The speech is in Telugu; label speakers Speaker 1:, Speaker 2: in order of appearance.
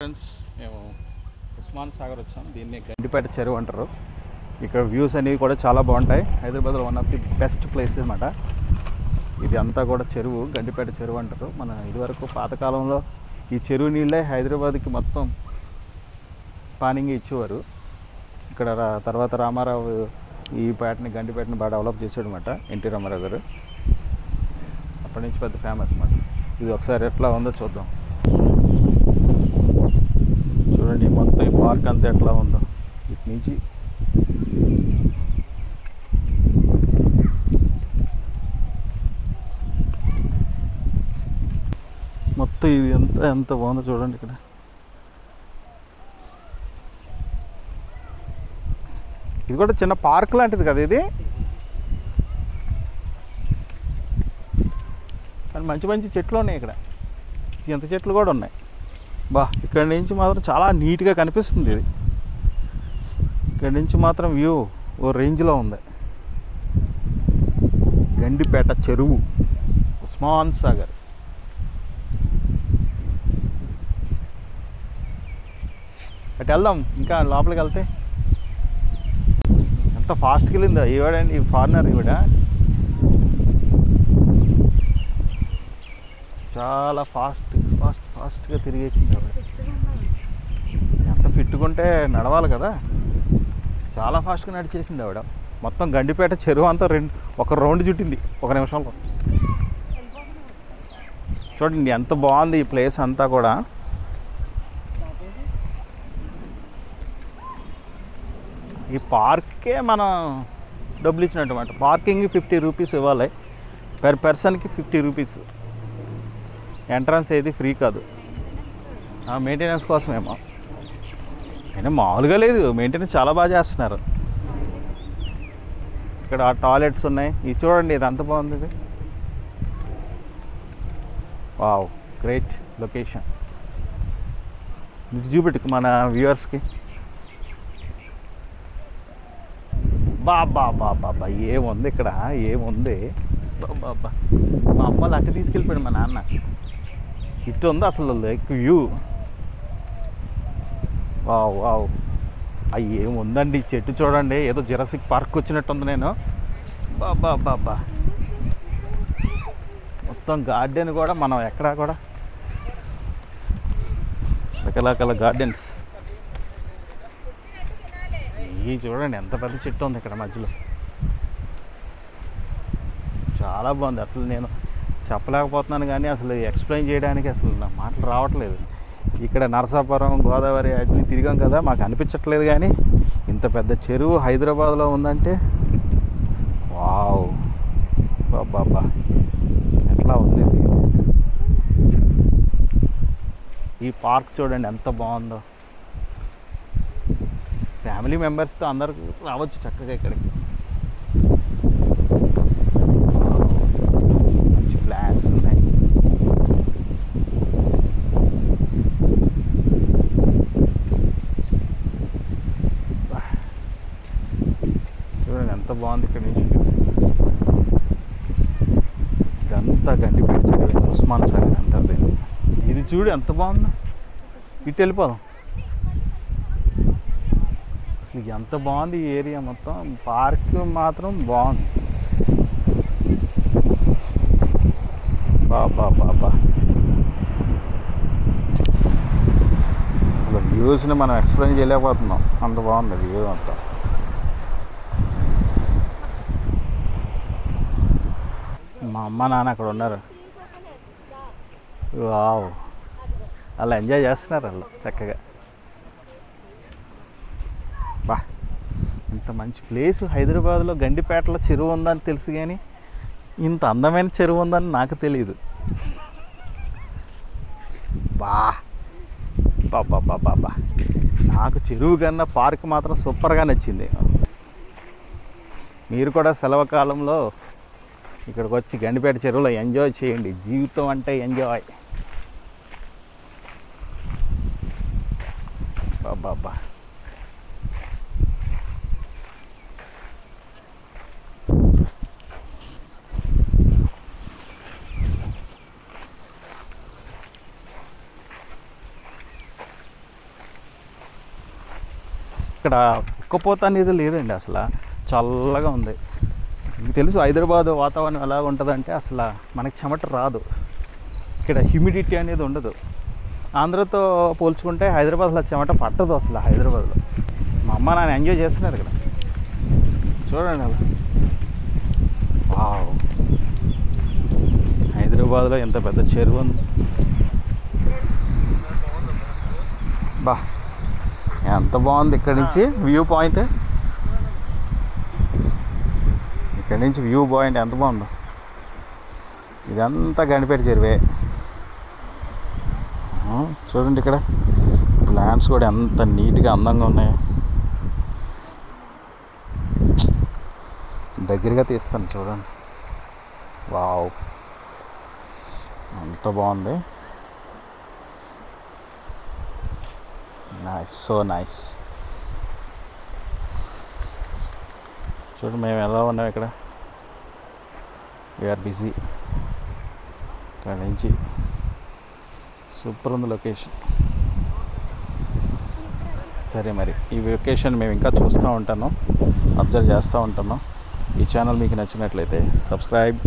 Speaker 1: ఫ్రెండ్స్ మేము ఉస్మాన్ సాగర్ వచ్చాం. దీన్ని గండిపేట చెరువు అంటారు. ఇక్కడ వ్యూస్ అనేవి కూడా చాలా బాగుంటాయి. హైదరాబాద్లో one of the best place అనమాట. ఇది అంతా కూడా చెరువు, గండిపేట చెరువు అంటారు. మన ఇదివరకు పాతకాలంలో ఈ చెరువు నీళ్ళే హైదరాబాద్కి మొత్తం పానింగ్ ఇచ్చేవారు. ఇక్కడ తర్వాత రామారావు ఈ పేటని గండిపేటని బాగా డెవలప్ చేశాడు అనమాట. ఎన్టీ రామారావు గారు అప్పటి నుంచి పెద్ద ఫేమస్ అనమాట. ఇది ఒకసారి ఎట్లా ఉందో చూద్దాం. చూడండి మొత్తం ఈ పార్క్ అంతా ఎట్లా ఉందో. ఇటు నుంచి మొత్తం ఇది ఎంత బాగుందో చూడండి. ఇక్కడ ఇది కూడా చిన్న పార్క్ లాంటిది కదా ఇది, కానీ మంచి మంచి చెట్లు ఉన్నాయి. ఇక్కడ ఇంత చెట్లు కూడా ఉన్నాయి. ఇక్కడ నుంచి మాత్రం చాలా నీట్గా కనిపిస్తుంది. ఇది ఇక్కడ నుంచి మాత్రం వ్యూ ఓ రేంజ్లో ఉంది. గండిపేట చెరువు, ఉస్మాన్ సాగర్. అటు వెళ్దాం, ఇంకా లోపలికి వెళ్తే. ఎంత ఫాస్ట్కి వెళ్ళిందో ఈవిడండి, ఈ ఫారినర్ ఈవిడ చాలా ఫాస్ట్గా తిరిగేసింది. ఎంత ఫిట్టుకుంటే నడవాలి కదా, చాలా ఫాస్ట్గా నడిచేసింది ఆవిడ. మొత్తం గండిపేట చెరువు అంతా ఒక రౌండ్ చుట్టింది ఒక నిమిషంలో. చూడండి ఎంత బాగుంది ఈ ప్లేస్ అంతా కూడా. ఈ పార్క్కే మనం డబ్బులు ఇచ్చినట్టు అన్నమాట. పార్కింగ్ 50 రూపీస్ ఇవ్వాలి, పర్ పర్సన్కి 50 రూపీస్. ఎంట్రన్స్ ఏది ఫ్రీ కాదు, మెయింటెనెన్స్ కోసమేమో. అయినా మామూలుగా లేదు, మెయింటెనెన్స్ చాలా బాగా చేస్తున్నారు. ఇక్కడ టాయిలెట్స్ ఉన్నాయి. ఇది చూడండి, ఇది అంత బాగుంది. ఇది వావ్, గ్రేట్ లొకేషన్. ఇది చూపెట్టుకు మన వ్యూవర్స్కి. బాబా ఏముంది ఇక్కడ, ఏముంది. బాబా, మా అమ్మలు అక్కడ తీసుకెళ్ళిపోయాడు మా నాన్న. ఇటు ఉంది అసలు లైక్ వ్యూ. వావ్, అవి ఏముందండి. చెట్టు చూడండి, ఏదో జురాసిక్ పార్క్ వచ్చినట్టుంది. నేను బాబా మొత్తం గార్డెన్ కూడా మనం ఎక్కడా కూడా రకరకాల గార్డెన్స్. ఇవి చూడండి ఎంత పెద్ద చెట్టు ఉంది ఇక్కడ మధ్యలో. చాలా బాగుంది. అసలు నేను చెప్పలేకపోతున్నాను, కానీ అసలు ఎక్స్ప్లెయిన్ చేయడానికి అసలు నా మాటలు రావట్లేదు. ఇక్కడ నరసాపురం, గోదావరి అన్నీ తిరిగాం కదా, మాకు అనిపించట్లేదు. కానీ ఇంత పెద్ద చెరువు హైదరాబాద్లో ఉందంటే వావ్, బాబా ఎట్లా ఉంది. ఈ పార్క్ చూడండి ఎంత బాగుందో. ఫ్యామిలీ మెంబర్స్తో అందరూ రావచ్చు చక్కగా ఇక్కడికి. మంచి ప్లాన్స్ ఉన్నాయి. చూడండి ఎంత బాగుంది ఇక్కడ నుంచి. ఇదంతా గండిపేట చెరువు, ఉస్మాన్ సాగర్ అంటారు దీన్ని. ఇది చూడు ఎంత బాగుందో. ఇటు వెళ్ళిపోదాం. ఎంత బాగుంది ఈ ఏరియా మొత్తం. పార్క్ మాత్రం బాగుంది. బాబా అసలు వ్యూస్ని మనం ఎక్స్ప్లెయిన్ చేయలేకపోతున్నాం, అంత బాగుంది వ్యూ మొత్తం. మా అమ్మ నాన్న అక్కడ ఉన్నారు. వావ్, అలా ఎంజాయ్ చేస్తున్నారు వాళ్ళు చక్కగా. ఇంత మంచి ప్లేస్ హైదరాబాద్లో గండిపేటలో చెరువు ఉందని తెలుసు, కానీ ఇంత అందమైన చెరువు ఉందని నాకు తెలియదు. బాబా నాకు చెరువు కన్నా పార్క్ మాత్రం సూపర్గా నచ్చింది. మీరు కూడా సెలవు కాలంలో ఇక్కడికి వచ్చి గండిపేట చెరువులో ఎంజాయ్ చేయండి. జీవితం అంటే ఎంజాయ్. బాబా ఇక్కడ ఉక్కపోత అనేది లేదండి, అసలు చల్లగా ఉంది. మీకు తెలుసు హైదరాబాద్ వాతావరణం ఎలా ఉంటుందంటే అసలు మనకి చెమట రాదు, ఇక్కడ హ్యూమిడిటీ అనేది ఉండదు. ఆంధ్రతో పోల్చుకుంటే హైదరాబాద్లో చెమట పట్టదు అసలు. హైదరాబాద్లో మా అమ్మ నాన్న ఎంజాయ్ చేస్తున్నారు ఇక్కడ, చూడండి అలా. వావ్, హైదరాబాద్లో ఎంత పెద్ద చెరువు ఉంది బా, ఎంత బాగుంది ఇక్కడ నుంచి వ్యూ పాయింట్. ఇక్కడ నుంచి వ్యూ పాయింట్ ఎంత బాగుందో. ఇదంతా గండిపేట చెరువే. చూడండి ఇక్కడ ప్లాంట్స్ కూడా ఎంత నీట్గా అందంగా ఉన్నాయి. దగ్గరగా తీస్తాను చూడండి. వావ్, ఎంత బాగుంది. Nice, so nice. చూడండి మేము ఎలా ఉన్నాం ఇక్కడ. We are busy. ఇక్కడ నుంచి సూపర్ ఉంది లొకేషన్. సరే మరి ఈ లొకేషన్ మేము ఇంకా చూస్తూ ఉంటాను, అబ్జర్వ్ చేస్తూ ఉంటాను. ఈ ఛానల్ మీకు నచ్చినట్లయితే సబ్స్క్రైబ్,